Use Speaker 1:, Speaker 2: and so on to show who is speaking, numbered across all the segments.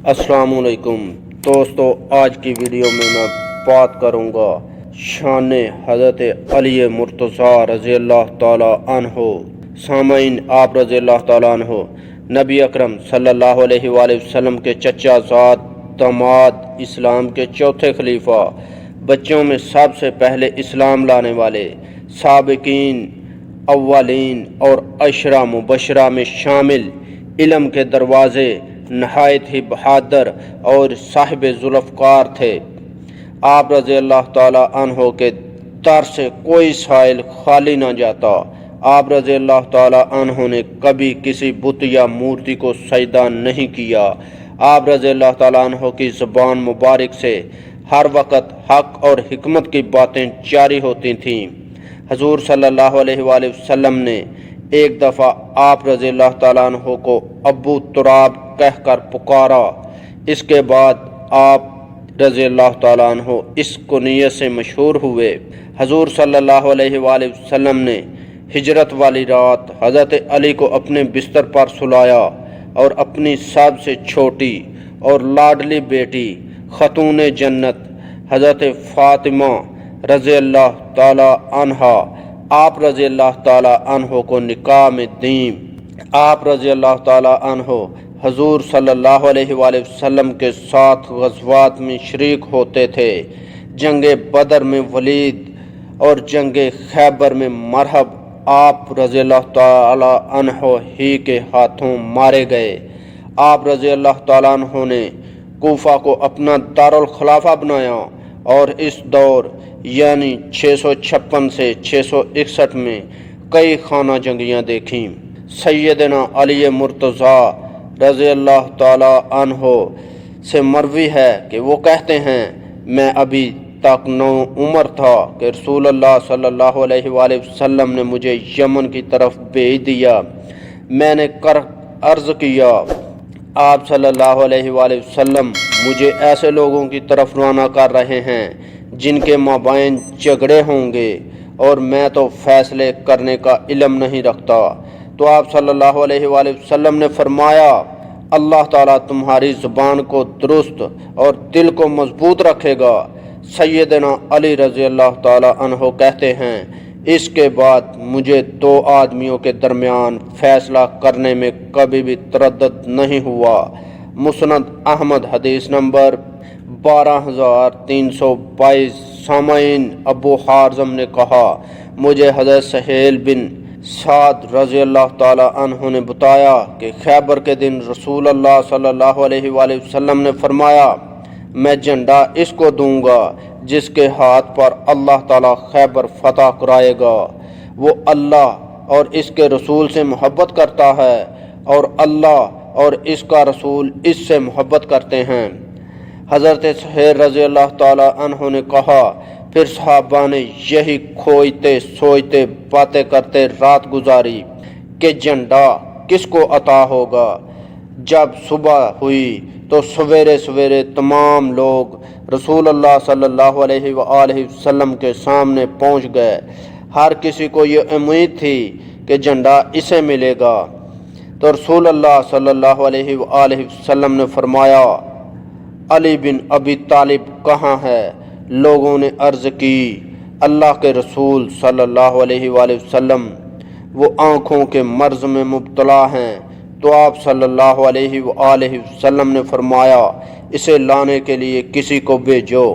Speaker 1: السلام علیکم دوستو، آج کی ویڈیو میں بات کروں گا شان حضرت علی مرتضیٰ رضی اللہ تعالیٰ عنہ۔ سامعین، آپ رضی اللہ تعالیٰ عنہ نبی اکرم صلی اللہ علیہ وآلہ وسلم کے چچا زاد، داماد، اسلام کے چوتھے خلیفہ، بچوں میں سب سے پہلے اسلام لانے والے، سابقین اولین اور عشرہ مبشرہ میں شامل، علم کے دروازے، نہایت ہی بہادر اور صاحب ذوالفقار تھے۔ آپ رضی اللہ تعالیٰ عنہ کے در سے کوئی سائل خالی نہ جاتا۔ آپ رضی اللہ تعالیٰ عنہ نے کبھی کسی بت یا مورتی کو سجدہ نہیں کیا۔ آپ رضی اللہ تعالیٰ عنہ کی زبان مبارک سے ہر وقت حق اور حکمت کی باتیں جاری ہوتی تھیں۔ حضور صلی اللہ علیہ وآلہ وسلم نے ایک دفعہ آپ رضی اللہ تعالیٰ عنہ کو ابو تراب کہہ کر پکارا۔ اس کے بعد آپ رضی اللہ تعالیٰ عنہ اس کنیت سے مشہور ہوئے۔ حضور صلی اللہ علیہ وآلہ وسلم نے ہجرت والی رات حضرت علی کو اپنے بستر پر سلایا اور اپنی سب سے چھوٹی اور لاڈلی بیٹی خاتون جنت حضرت فاطمہ رضی اللہ تعالیٰ عنہا آپ رضی اللہ تعالیٰ عنہ کو نکاح میں دیں۔ آپ رضی اللہ تعالیٰ عنہ حضور صلی اللہ علیہ وآلہ وسلم کے ساتھ غزوات میں شریک ہوتے تھے۔ جنگ بدر میں ولید اور جنگ خیبر میں مرہب آپ رضی اللہ تعالیٰ عنہ ہی کے ہاتھوں مارے گئے۔ آپ رضی اللہ تعالیٰ عنہ نے کوفہ کو اپنا دارالخلافہ بنایا اور اس دور یعنی 656 سے 661 میں کئی خانہ جنگیاں دیکھیں۔ سیدنا علی مرتضیٰ رضی اللہ تعالیٰ عنہ سے مروی ہے کہ وہ کہتے ہیں، میں ابھی تک نو عمر تھا کہ رسول اللہ صلی اللہ علیہ وآلہ وسلم نے مجھے یمن کی طرف بھیج دیا۔ میں نے عرض کیا، آپ صلی اللہ علیہ وآلہ وسلم مجھے ایسے لوگوں کی طرف روانہ کر رہے ہیں جن کے مابین جھگڑے ہوں گے اور میں تو فیصلے کرنے کا علم نہیں رکھتا۔ تو آپ صلی اللہ علیہ وآلہ وسلم نے فرمایا، اللہ تعالیٰ تمہاری زبان کو درست اور دل کو مضبوط رکھے گا۔ سیدنا علی رضی اللہ تعالیٰ عنہ کہتے ہیں، اس کے بعد مجھے دو آدمیوں کے درمیان فیصلہ کرنے میں کبھی بھی تردد نہیں ہوا۔ مسند احمد حدیث نمبر 12322۔ سامعین، ابو حازم نے کہا، مجھے حضرت سہیل بن سعد رضی اللہ تعالیٰ عنہ نے بتایا کہ خیبر کے دن رسول اللہ صلی اللہ علیہ وآلہ وسلم نے فرمایا، میں جھنڈا اس کو دوں گا جس کے ہاتھ پر اللہ تعالیٰ خیبر فتح کرائے گا۔ وہ اللہ اور اس کے رسول سے محبت کرتا ہے اور اللہ اور اس کا رسول اس سے محبت کرتے ہیں۔ حضرت سہیل رضی اللہ تعالیٰ عنہ نے کہا، پھر صحابہ نے یہی کھوجتے سوچتے باتیں کرتے رات گزاری کہ جھنڈا کس کو عطا ہوگا۔ جب صبح ہوئی تو سویرے سویرے تمام لوگ رسول اللہ صلی اللہ علیہ وآلہ وسلم کے سامنے پہنچ گئے۔ ہر کسی کو یہ امید تھی کہ جھنڈا اسے ملے گا۔ تو رسول اللہ صلی اللہ علیہ وآلہ وسلم نے فرمایا، علی بن ابی طالب کہاں ہے؟ لوگوں نے عرض کی، اللہ کے رسول صلی اللہ علیہ وآلہ وسلم وہ آنکھوں کے مرض میں مبتلا ہیں۔ تو آپ صلی اللہ علیہ وآلہ وسلم نے فرمایا، اسے لانے کے لیے کسی کو بھیجو۔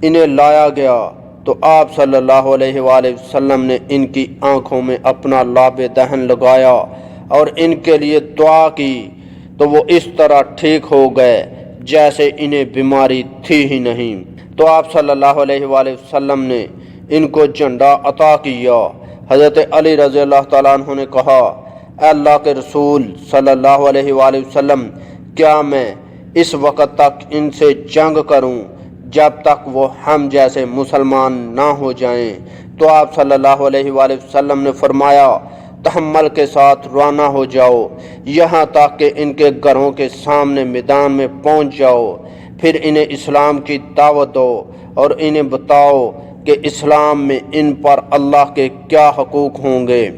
Speaker 1: انہیں لایا گیا تو آپ صلی اللہ علیہ وآلہ وسلم نے ان کی آنکھوں میں اپنا لعاب دہن لگایا اور ان کے لیے دعا کی تو وہ اس طرح ٹھیک ہو گئے جیسے انہیں بیماری تھی ہی نہیں۔ تو آپ صلی اللہ علیہ وآلہ وسلم نے ان کو جھنڈا عطا کیا۔ حضرت علی رضی اللہ تعالیٰ عنہ نے کہا، اے اللہ کے رسول صلی اللہ علیہ وآلہ وسلم، کیا میں اس وقت تک ان سے جنگ کروں جب تک وہ ہم جیسے مسلمان نہ ہو جائیں؟ تو آپ صلی اللہ علیہ وآلہ وسلم نے فرمایا، تحمل کے ساتھ روانہ ہو جاؤ یہاں تک کہ ان کے گھروں کے سامنے میدان میں پہنچ جاؤ، پھر انہیں اسلام کی دعوت دو اور انہیں بتاؤ کہ اسلام میں ان پر اللہ کے کیا حقوق ہوں گے۔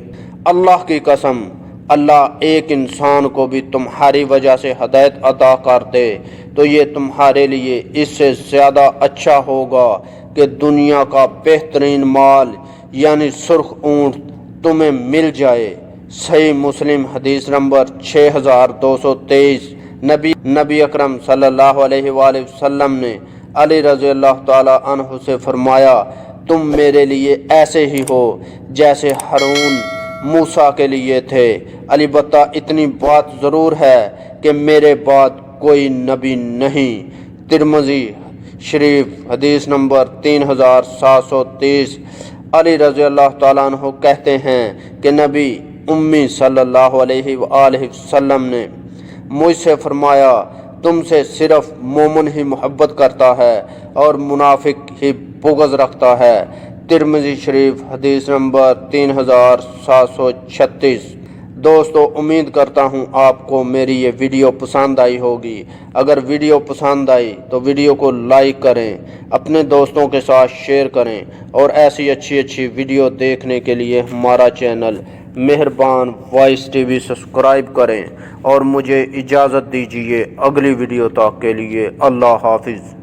Speaker 1: اللہ کی قسم، اللہ ایک انسان کو بھی تمہاری وجہ سے ہدایت عطا کر دے تو یہ تمہارے لیے اس سے زیادہ اچھا ہوگا کہ دنیا کا بہترین مال یعنی سرخ اونٹ تمہیں مل جائے۔ صحیح مسلم حدیث نمبر 6223۔ نبی اکرم صلی اللہ علیہ وآلہ وسلم نے علی رضی اللہ تعالی عنہ سے فرمایا، تم میرے لیے ایسے ہی ہو جیسے ہارون موسیٰ کے لیے تھے، البتہ اتنی بات ضرور ہے کہ میرے بعد کوئی نبی نہیں۔ ترمذی شریف حدیث نمبر 3730۔ علی رضی اللہ تعالیٰ عنہ کہتے ہیں کہ نبی امی صلی اللہ علیہ وآلہ وسلم نے مجھ سے فرمایا، تم سے صرف مومن ہی محبت کرتا ہے اور منافق ہی بغض رکھتا ہے۔ ترمذی شریف حدیث نمبر 3736۔ دوستو، امید کرتا ہوں آپ کو میری یہ ویڈیو پسند آئی ہوگی۔ اگر ویڈیو پسند آئی تو ویڈیو کو لائک کریں، اپنے دوستوں کے ساتھ شیئر کریں، اور ایسی اچھی ویڈیو دیکھنے کے لیے ہمارا چینل مہربان وائس ٹی وی سبسکرائب کریں، اور مجھے اجازت دیجیے اگلی ویڈیو تک کے لیے۔ اللہ حافظ۔